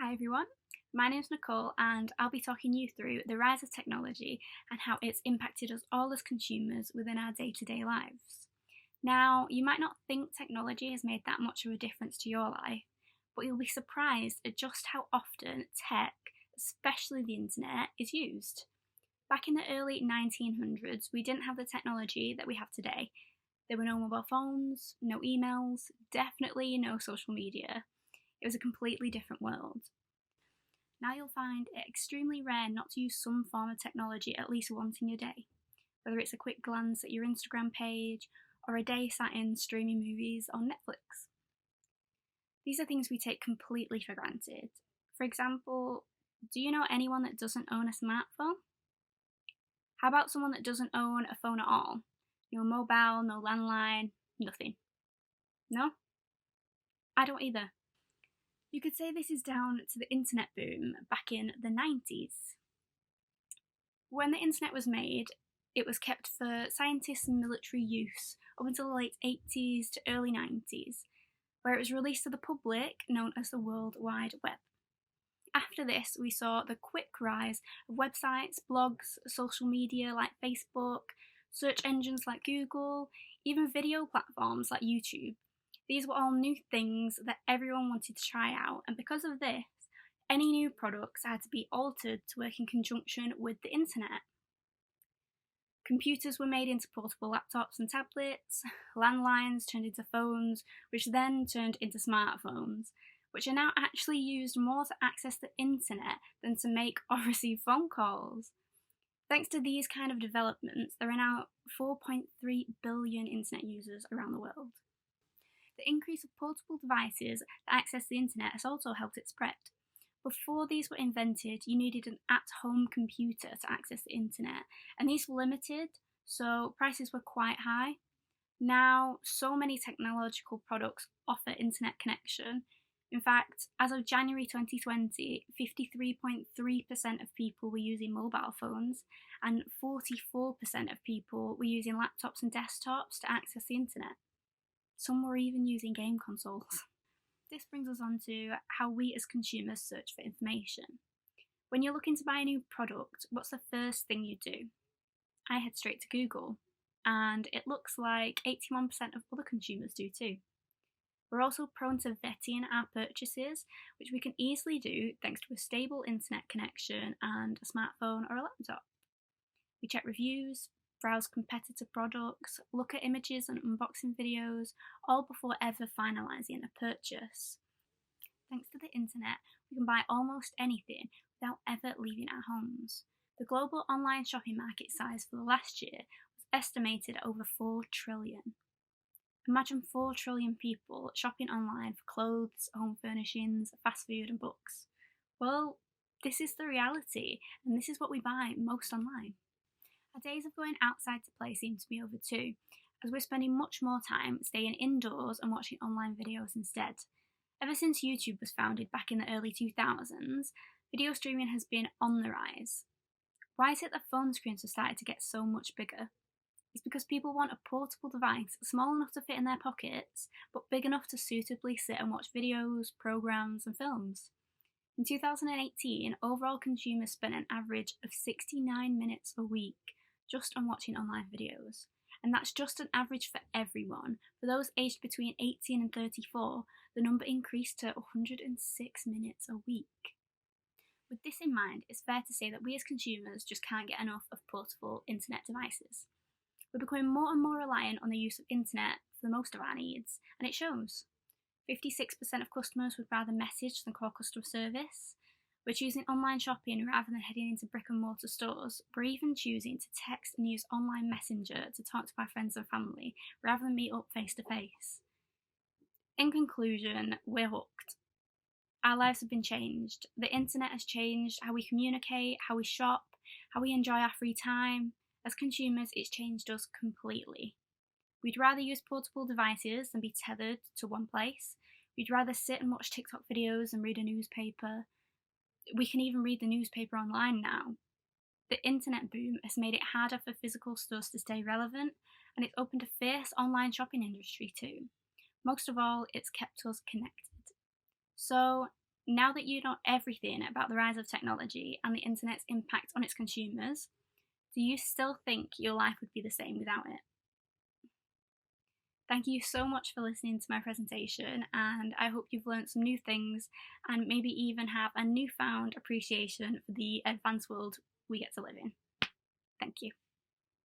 Hi everyone, my name is Nicole and I'll be talking you through the rise of technology and how it's impacted us all as consumers within our day-to-day lives. Now, you might not think technology has made that much of a difference to your life, but you'll be surprised at just how often tech, especially the internet, is used. Back in the early 1900s, we didn't have the technology that we have today. There were no mobile phones, no emails, definitely no social media. It was a completely different world. Now you'll find it extremely rare not to use some form of technology at least once in your day, whether it's a quick glance at your Instagram page or a day sat in streaming movies on Netflix. These are things we take completely for granted. For example, do you know anyone that doesn't own a smartphone? How about someone that doesn't own a phone at all? No mobile, no landline, nothing. No? I don't either. You could say this is down to the internet boom back in the 90s. When the internet was made, it was kept for scientists and military use up until the late 80s to early 90s, where it was released to the public, known as the World Wide Web. After this, we saw the quick rise of websites, blogs, social media like Facebook, search engines like Google, even video platforms like YouTube. These were all new things that everyone wanted to try out, and because of this, any new products had to be altered to work in conjunction with the internet. Computers were made into portable laptops and tablets, landlines turned into phones, which then turned into smartphones, which are now actually used more to access the internet than to make or receive phone calls. Thanks to these kind of developments, there are now 4.3 billion internet users around the world. The increase of portable devices that access the internet has also helped it spread. Before these were invented, you needed an at-home computer to access the internet, and these were limited, so prices were quite high. Now, so many technological products offer internet connection. In fact, as of January 2020, 53.3% of people were using mobile phones, and 44% of people were using laptops and desktops to access the internet. Some were even using game consoles. This brings us on to how we as consumers search for information. When you're looking to buy a new product, what's the first thing you do? I head straight to Google, and it looks like 81% of other consumers do too. We're also prone to vetting our purchases, which we can easily do thanks to a stable internet connection and a smartphone or a laptop. We check reviews, browse competitor products, look at images and unboxing videos, all before ever finalising a purchase. Thanks to the internet, we can buy almost anything without ever leaving our homes. The global online shopping market size for the last year was estimated at over 4 trillion. Imagine 4 trillion people shopping online for clothes, home furnishings, fast food and books. Well, this is the reality, and this is what we buy most online. Our days of going outside to play seem to be over too, as we're spending much more time staying indoors and watching online videos instead. Ever since YouTube was founded back in the early 2000s, video streaming has been on the rise. Why is it that phone screens have started to get so much bigger? It's because people want a portable device small enough to fit in their pockets, but big enough to suitably sit and watch videos, programs, and films. In 2018, overall consumers spent an average of 69 minutes a week just on watching online videos. And that's just an average for everyone. For those aged between 18 and 34, the number increased to 106 minutes a week. With this in mind, it's fair to say that we as consumers just can't get enough of portable internet devices. We're becoming more and more reliant on the use of internet for most of our needs, and it shows. 56% of customers would rather message than call customer service. We're choosing online shopping rather than heading into brick and mortar stores. We're even choosing to text and use online messenger to talk to our friends and family rather than meet up face to face. In conclusion, we're hooked. Our lives have been changed. The internet has changed how we communicate, how we shop, how we enjoy our free time. As consumers, it's changed us completely. We'd rather use portable devices than be tethered to one place. We'd rather sit and watch TikTok videos than read a newspaper. We can even read the newspaper online now. The internet boom has made it harder for physical stores to stay relevant, and it's opened a fierce online shopping industry too. Most of all, it's kept us connected. So, Now that you know everything about the rise of technology and the internet's impact on its consumers, do you still think your life would be the same without it? Thank you so much for listening to my presentation, and I hope you've learned some new things and maybe even have a newfound appreciation for the advanced world we get to live in. Thank you.